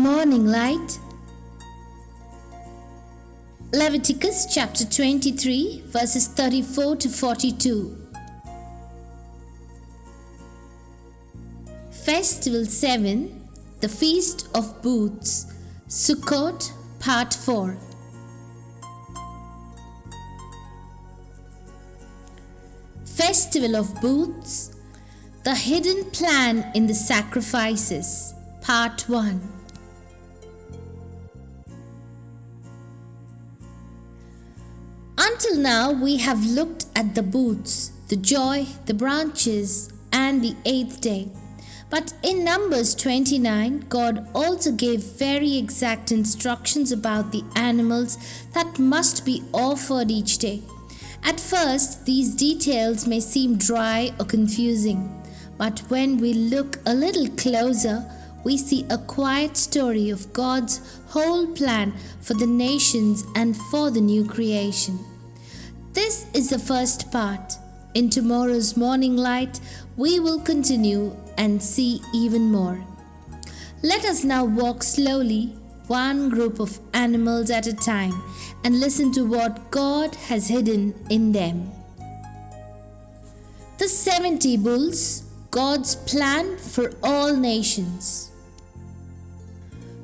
morning light. Leviticus chapter 23 verses 34 to 42. Festival 7, the Feast of Booths, Sukkot, Part 4. Festival of Booths, the hidden plan in the sacrifices, Part 1. Until now, we have looked at the booths, the joy, the branches, and the eighth day. But in Numbers 29, God also gave very exact instructions about the animals that must be offered each day. At first, these details may seem dry or confusing, but when we look a little closer, we see a quiet story of God's whole plan for the nations and for the new creation. This is the first part. In tomorrow's morning light, we will continue and see even more. Let us now walk slowly, one group of animals at a time, and listen to what God has hidden in them. The 70 bulls, God's plan for all nations.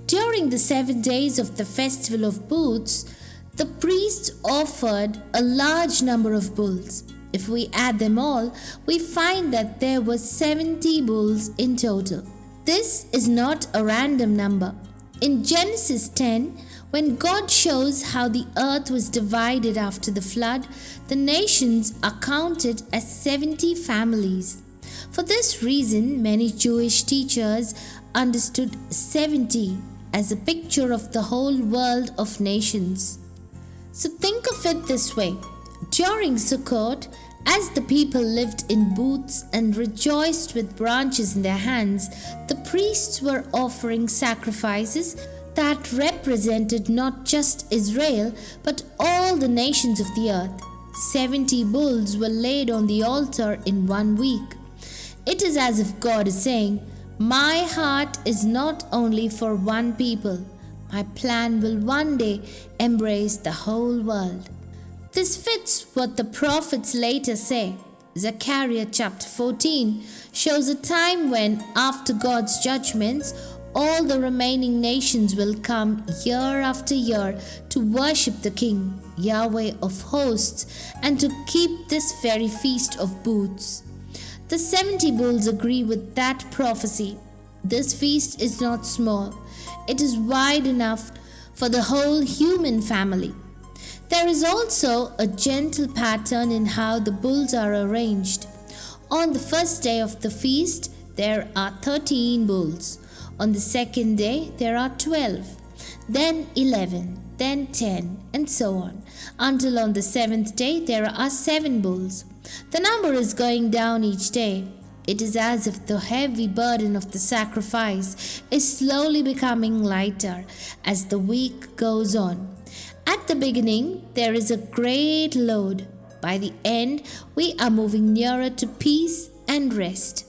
During the 7 days of the Festival of Booths, the priests offered a large number of bulls. If we add them all, we find that there were 70 bulls in total. This is not a random number. In Genesis 10, when God shows how the earth was divided after the flood, the nations are counted as 70 families. For this reason, many Jewish teachers understood 70 as a picture of the whole world of nations. So think of it this way. During Sukkot, as the people lived in booths and rejoiced with branches in their hands, the priests were offering sacrifices that represented not just Israel, but all the nations of the earth. 70 bulls were laid on the altar in 1 week. It is as if God is saying, "My heart is not only for one people. My plan will one day embrace the whole world." This fits what the prophets later say. Zechariah chapter 14 shows a time when, after God's judgments, all the remaining nations will come year after year to worship the King, Yahweh of hosts, and to keep this very feast of booths. The 70 bulls agree with that prophecy. This feast is not small. It is wide enough for the whole human family. There is also a gentle pattern in how the bulls are arranged. On the first day of the feast, there are 13 bulls. On the second day, there are 12, then 11, then 10, and so on, until on the seventh day, there are 7 bulls. The number is going down each day. It is as if the heavy burden of the sacrifice is slowly becoming lighter as the week goes on. At the beginning, there is a great load. By the end, we are moving nearer to peace and rest.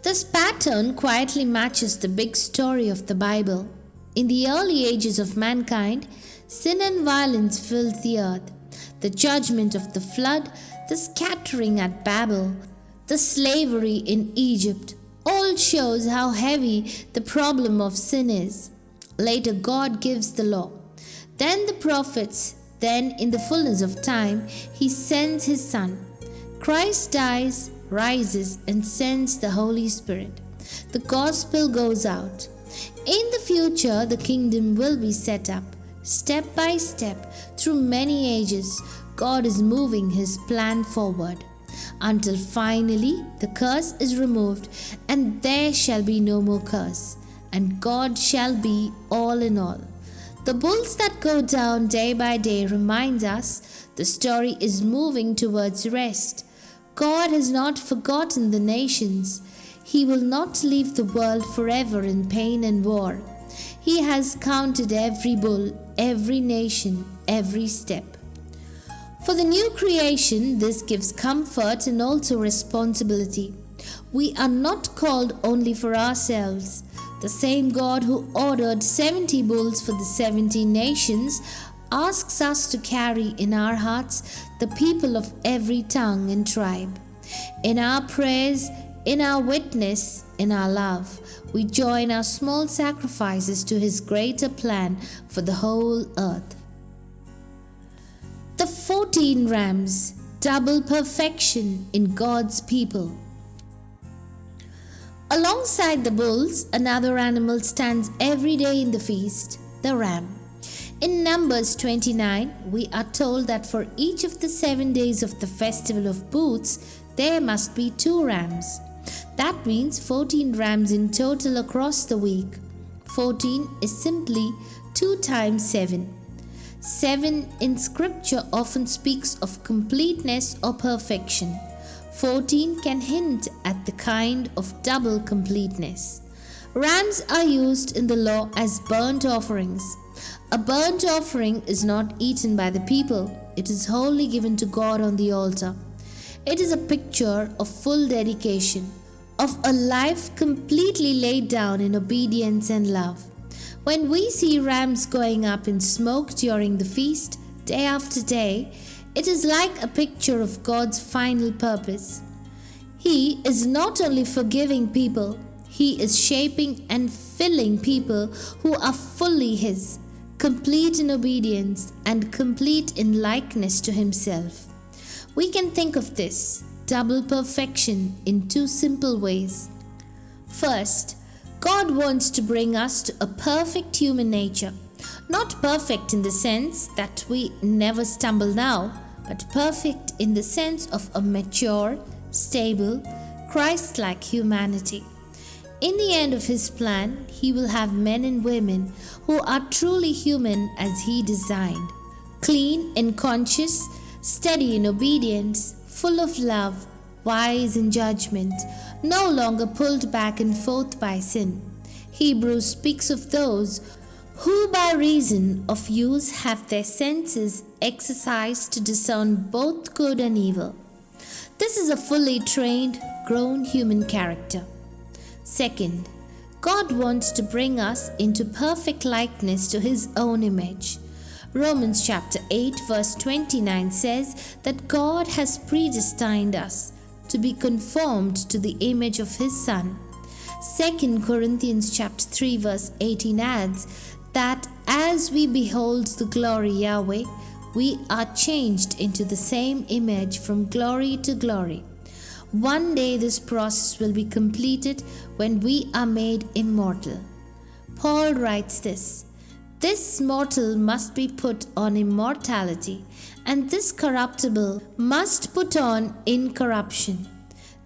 This pattern quietly matches the big story of the Bible. In the early ages of mankind, sin and violence filled the earth. The judgment of the flood, the scattering at Babel, the slavery in Egypt, all shows how heavy the problem of sin is. Later, God gives the law. Then the prophets, then in the fullness of time, He sends His Son. Christ dies, rises, and sends the Holy Spirit. The gospel goes out. In the future, the kingdom will be set up. Step by step, through many ages, God is moving His plan forward, until finally the curse is removed, and there shall be no more curse, and God shall be all in all. The bulls that go down day by day reminds us the story is moving towards rest. God has not forgotten the nations. He will not leave the world forever in pain and war. He has counted every bull, every nation, every step. For the new creation, this gives comfort and also responsibility. We are not called only for ourselves. The same God who ordered 70 bulls for the 70 nations asks us to carry in our hearts the people of every tongue and tribe. In our prayers, in our witness, in our love, we join our small sacrifices to His greater plan for the whole earth. The 14 rams, double perfection in God's people. Alongside the bulls, another animal stands every day in the feast, the ram. In Numbers 29, we are told that for each of the 7 days of the festival of booths, there must be 2 rams. That means 14 rams in total across the week. 14 is simply 2 times 7. 7 in scripture often speaks of completeness or perfection. 14 can hint at the kind of double completeness. Rams are used in the law as burnt offerings. A burnt offering is not eaten by the people. It is wholly given to God on the altar. It is a picture of full dedication, of a life completely laid down in obedience and love. When we see rams going up in smoke during the feast, day after day, it is like a picture of God's final purpose. He is not only forgiving people, He is shaping and filling people who are fully His, complete in obedience and complete in likeness to Himself. We can think of this double perfection in 2 simple ways. First, God wants to bring us to a perfect human nature. Not perfect in the sense that we never stumble now, but perfect in the sense of a mature, stable, Christ-like humanity. In the end of His plan, He will have men and women who are truly human as He designed, clean and conscious, steady in obedience, full of love, wise in judgment, no longer pulled back and forth by sin. Hebrews speaks of those who by reason of use have their senses exercised to discern both good and evil. This is a fully trained, grown human character. Second, God wants to bring us into perfect likeness to His own image. Romans chapter 8 verse 29 says that God has predestined us to be conformed to the image of His Son. 2 Corinthians chapter 3 verse 18 adds that as we behold the glory Yahweh, we are changed into the same image from glory to glory. One day this process will be completed when we are made immortal. Paul writes this mortal must be put on immortality, and this corruptible must put on incorruption.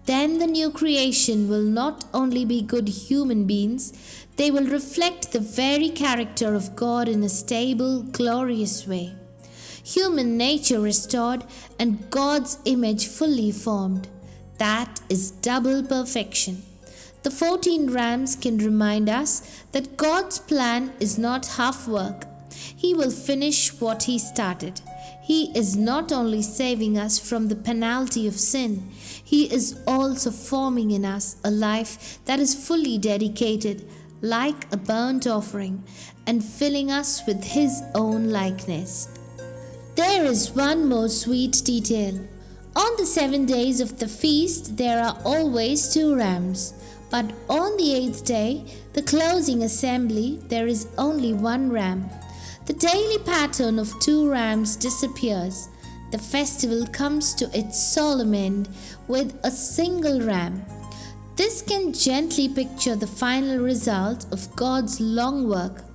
Then the new creation will not only be good human beings, they will reflect the very character of God in a stable, glorious way. Human nature restored and God's image fully formed. That is double perfection. The 14 rams can remind us that God's plan is not half work. He will finish what He started. He is not only saving us from the penalty of sin, He is also forming in us a life that is fully dedicated, like a burnt offering, and filling us with His own likeness. There is one more sweet detail. On the 7 days of the feast, there are always 2 rams. But on the 8th day, the closing assembly, there is only 1 ram. The daily pattern of 2 rams disappears. The festival comes to its solemn end with a single ram. This can gently picture the final result of God's long work.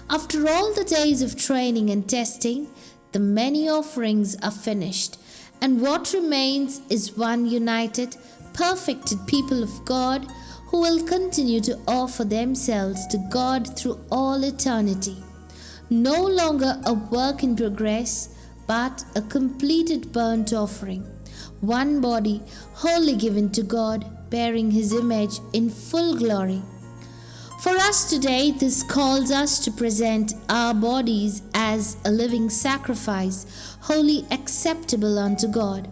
After all the days of training and testing, the many offerings are finished, and what remains is one united, perfected people of God who will continue to offer themselves to God through all eternity. No longer a work in progress, but a completed burnt offering. One body wholly given to God, bearing His image in full glory. For us today, this calls us to present our bodies as a living sacrifice, wholly acceptable unto God.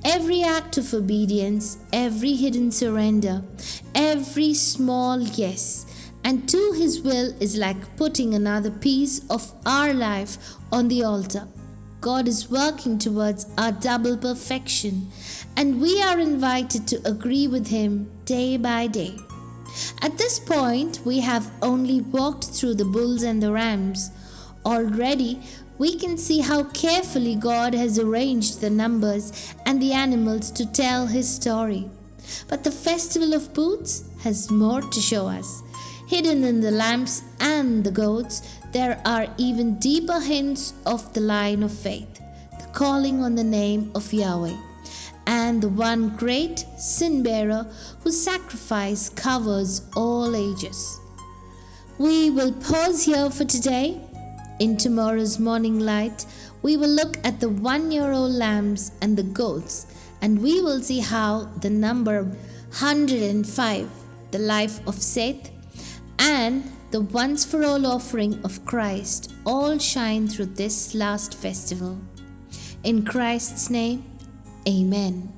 Every act of obedience, every hidden surrender, every small yes, and to His will is like putting another piece of our life on the altar. God is working towards our double perfection, and we are invited to agree with Him day by day. At this point, we have only walked through the bulls and the rams. Already, we can see how carefully God has arranged the numbers and the animals to tell His story. But the Festival of Booths has more to show us. Hidden in the lambs and the goats, there are even deeper hints of the line of faith, the calling on the name of Yahweh, and the one great sin bearer whose sacrifice covers all ages. We will pause here for today. In tomorrow's morning light, we will look at the 1-year-old lambs and the goats, and we will see how the number 105, the life of Seth, and the once for all offering of Christ all shine through this last festival. In Christ's name, Amen.